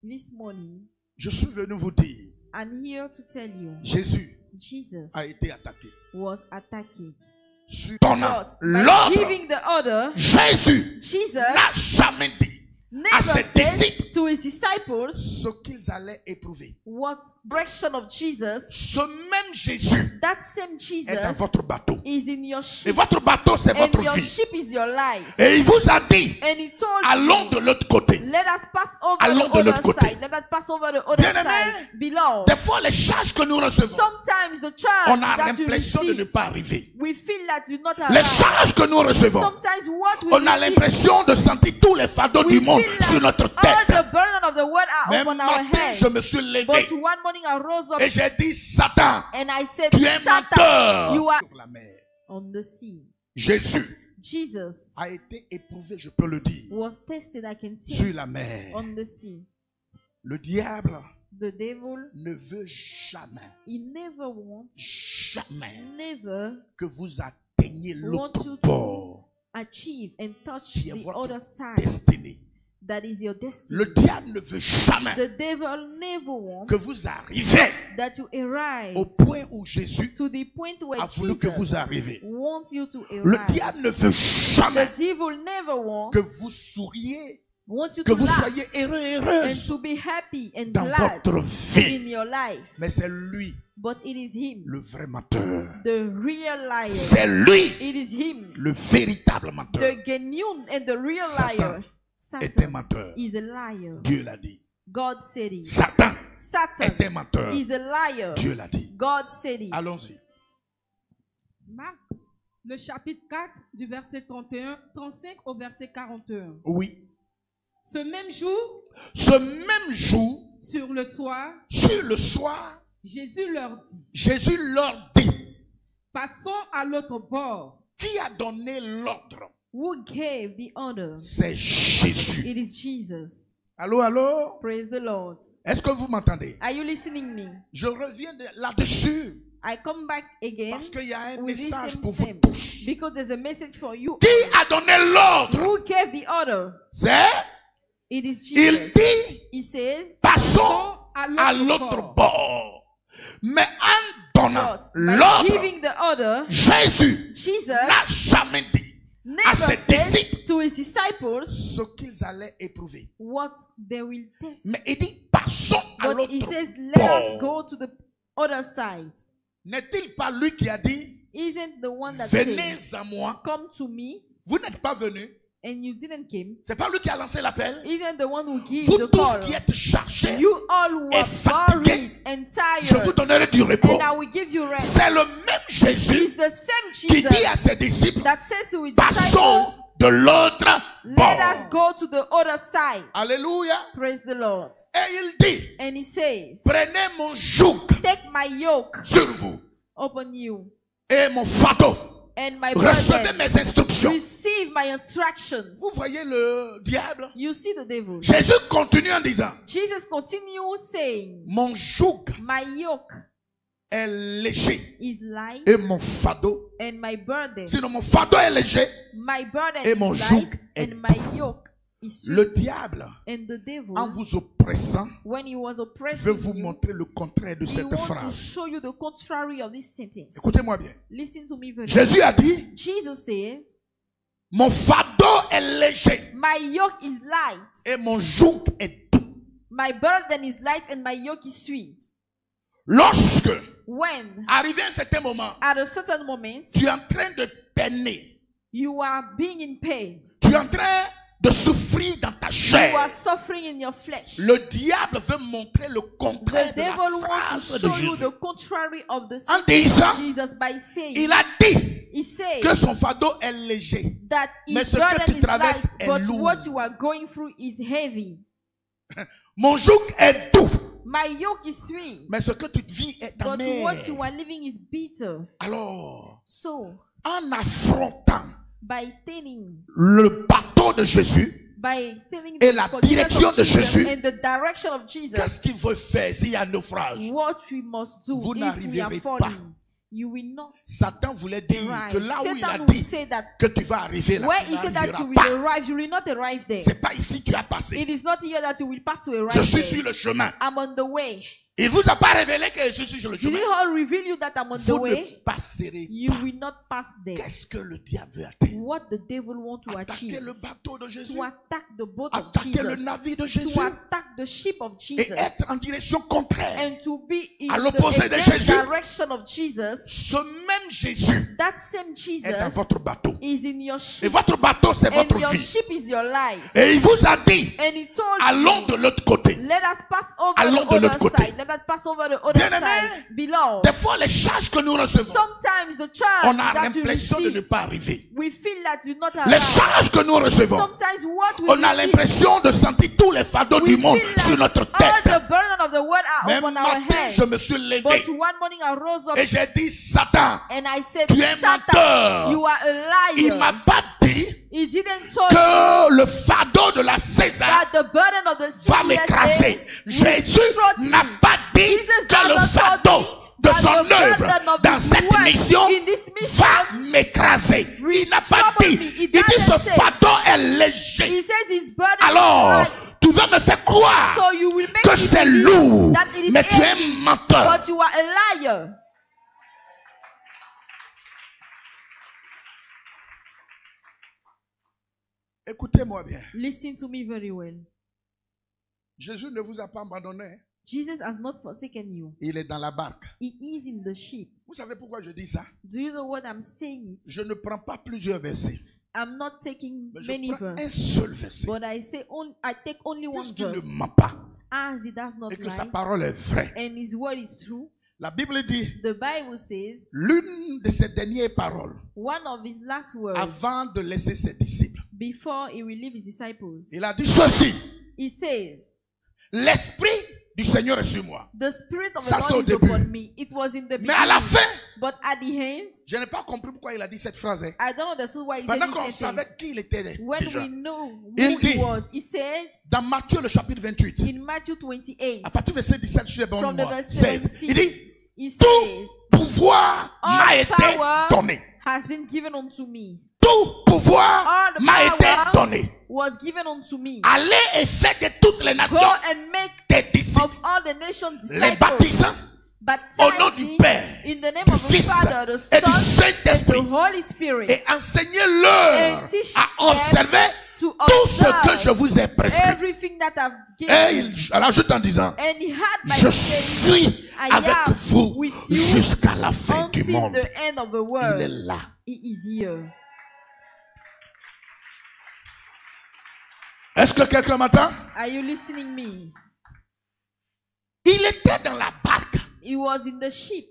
This morning, je suis venu vous dire, I'm here to tell you, Jésus Jesus a été attaqué. was attacked. Donnant But by l'ordre, giving the order, Jésus Jesus n'a jamais dit à never ses said disciples to his disciples ce qu'ils allaient éprouver. what direction of Jesus. Ce même Jésus That same Jesus est dans votre bateau. is in your Et ship, votre bateau, c'est and votre your vie. ship is your life. Et il vous a dit, And he told allons you, de l'autre côté. let us pass over Allons the de other l'autre côté. side. Let us pass over the other Bien-aimé, side. Beloved, des fois, les charges que nous recevons, sometimes the on charge a that you l'impression de ne receive, pas arriver. we feel that you not Les arrive. charges que nous recevons, Sometimes what we on a receive, l'impression de sentir tous les fardeaux we du monde feel sur like notre all tête. the burden of the world are Même upon our matin, head. je me suis levé But one morning I rose up et j'ai dit, Satan, and I said, tu es Satan, menteur. you are Sur la mer. on the sea. Jésus Jesus a été éprouvé, je peux le dire, was tested, I can say, sur la mer. on the sea. Le diable The devil, ne veut jamais, he never wants, jamais never que vous atteigniez want l'autre you bord to achieve and touch qui est the votre other side. destinée. That is your destiny. Le diable ne veut jamais The devil never wants que vous arriviez that you arrive au point où Jésus to the point where a voulu que Jesus vous arriviez. wants you to Le arrive. diable ne veut jamais The devil never wants que vous souriez, want you que to vous laugh soyez heureux et and heureuse to be happy and dans glad votre vie. in your life. Mais c'est lui, But it is him, le vrai menteur. the real liar. C'est lui, It is him, le véritable menteur. the genuine and the real liar. Satan est un Satan menteur. is a liar. Dieu l'a dit. God said it. Satan Satan est un menteur. is a liar. Dieu l'a dit. God said it. Allons-y. Marc, le chapitre 4, du verset 35 au verset 41. Oui. Ce même jour, Ce même jour, sur le soir, Jésus leur dit, passons à l'autre bord. qui a donné l'ordre? Who gave the order? C'est Jésus. It is Jesus. Allô, allô? Praise the Lord. Est-ce que vous m'entendez? Are you listening me? Je reviens là-dessus I come back again parce qu'il y a un with this message same pour vous theme, tous. because there's a message for you. Qui a donné l'ordre? Who gave the order? C'est, It is il Jesus. dit, He says, passons à À l'autre bord. Mais en donnant but by l'ordre, giving the order, Jésus Jesus n'a jamais dit à never ses said disciples to his disciples ce qu'ils allaient éprouver. what they will test. Mais il dit, passons à But he l'autre says, let us bord. go to the other side. N'est-il pas lui qui a dit, Isn't the one that venez said, à moi? come to me, Vous n'êtes pas venus. and you didn't come? C'est pas lui qui a lancé l'appel. Isn't the one who gives Vous the tous call? qui êtes chargés, You all who et are fatigués, worried and je vous tired, donnerai du repos. and I will give you rest. C'est le même Jésus It's the same qui dit à Jesus ses disciples, that says to his passons disciples, de l'autre let us bord. go to the other side. Alléluia. Praise the Lord. Et il dit, And he says, prenez mon joug take my yoke sur vous upon you et mon fardeau. and my Recevez burden. mes instructions. Receive my instructions. Vous voyez le diable? You see the devil. Jésus continue en disant, Jesus continues saying, mon joug my yoke est léger is light et mon fardeau. and my burden. Sinon mon fardeau est léger. My burden Et mon is joug light est and my yoke is sweet. Le diable, And the devil, en vous oppressant, when he was veut oppressing vous you, montrer le contraire de he cette wants to phrase. show you the contrary of this sentence. Écoutez-moi bien. Listen to me very Jésus a dit, Jesus says, mon fardeau est léger my yoke is light, et mon joug est doux. my burden is light and my yoke is sweet. Lorsque, When, arrivé à un certain moment, at a certain moment, tu es en train de peiner, you are being in pain, tu es en train de souffrir dans ta you are chair, suffering in your flesh, le diable veut montrer le contraire the de la devil wants to phrase de show you Jésus. the contrary of the En sentence disant, of Jesus by saying, il a dit he says que son fardeau est léger. that Mais his ce que tu burden is traverses light, est but lourd. what you are going through is heavy. Mon joug est doux, My yoke is sweet, mais ce que tu vis est but amer. what you are living is bitter. Alors, So, en affrontant by standing, le bateau de Jésus, by standing Et la for Jesus direction of de Jesus Jésus, and the direction of Jesus, qu'est-ce qu'il veut faire s'il y a naufrage? what we must do Vous if we are n'arriverez falling, pas you will not Satan voulait dire arrive. que là où il a Satan will dit say that que tu vas arriver là, where tu he said that you n'arriveras will pas. arrive, you will not arrive there. C'est pas ici que tu as passé. It is not here that you will pass to arrive Je suis there. sur le chemin. I'm on the way. Il vous a pas révélé que je suis sur le Did chemin. he all reveal you that I'm on the Vous way? ne passerez You pas. will not pass there. Qu'est-ce que le diable veut atteindre? What the devil want to Attaquer achieve? le bateau de Jésus. To attack the boat of Attaquer le Jesus. navire de To Jésus. attack the ship of Et Jesus. être en direction contraire. And to be in À l'opposé the de against Jésus. direction of Jesus. Ce même Jésus That same est dans Jesus votre bateau. is in your Et ship. votre bateau, c'est And votre your vie. ship is your life. Et il vous a dit, And he told allons you, de l'autre côté. let us pass over Allons the de l'autre other côté. side. Let us pass over the other Bien-aimés, side. Beloved, des fois, les charges que nous recevons, sometimes the charge on a that you l'impression de ne receive, pas arriver. we feel that you not Les arrive. charges que nous recevons, Sometimes what we on a receive, l'impression de sentir tous les fardeaux we du monde feel sur like notre all tête. the burden of the world are Même upon our matin, head. je me suis levé But one morning I rose up et j'ai dit, Satan, and I said, tu es Satan, menteur. you are a Il liar. m'a pas dit He didn't tell you que le fardeau de la César that the burden of the va m'écraser. Jésus n'a pas dit que le fardeau de son œuvre dans cette mission va m'écraser. Il n'a pas dit. Il dit ce fardeau est léger. He says his burden Alors, is light. tu vas me faire croire So you will make que me c'est believe lourd, that it is mais tu es heavy, menteur. but you are a liar. Écoutez-moi bien. Listen to me very well. Jésus ne vous a pas abandonné. Jesus has not forsaken you. Il est dans la barque. He is in the ship. Vous savez pourquoi je dis ça? Do you know what I'm saying? Je ne prends pas plusieurs versets, I'm not taking mais je many prends un verses, seul verset. but I take only one Puisqu'il ne verse. ment pas As he does not et que sa lie, parole est vraie. and his word is true. La Bible dit, The Bible says l'une de ses dernières paroles, one of his last words avant de laisser ses disciples, before he will leave his disciples. il a dit ceci: He says, l'esprit du Seigneur est sur moi. the Spirit of Ça, the c'est au Lord is début. upon me. It was in the Mais à la beginning, fin, but at the end, je n'ai pas compris pourquoi il a dit cette phrase. Hein. I don't understand why he said Pendant qu'on this savait sentence. qui il était When déjà. we know who Il he dit- was, he said Dans Matthieu, le chapitre 28, in Matthew 28, à partir du verset 17, je suis bon from the moi, verse 16, 17, il dit, he tout says, pouvoir m'a all été power donné. has been given unto me. Tout pouvoir All the m'a été power donné. was given unto me. Allez et faites de toutes les Go nations and make des disciples, of all the nations les disciples, baptisant au nom du baptizing Père, in the name du of the Fils Father, the et du Son, and the Saint-Esprit, Holy Spirit, et enseignez-leur and teach à observer to tout ce que observe je vous ai prescrit. everything that I've Et given. il ajoute en disant, And he had by je saying, suis I avec am vous with you jusqu'à la fin du until monde. the end of the Il world. est là. He is here. Est-ce que quelqu'un m'entend? Are you listening me? Il était dans la barque He was in the ship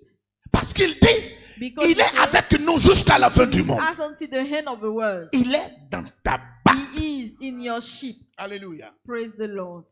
parce qu'il dit, because il he est says, avec nous jusqu'à la fin du monde. as until the end of the world. Il est dans ta barque. He is in your ship. Alléluia. Praise the Lord.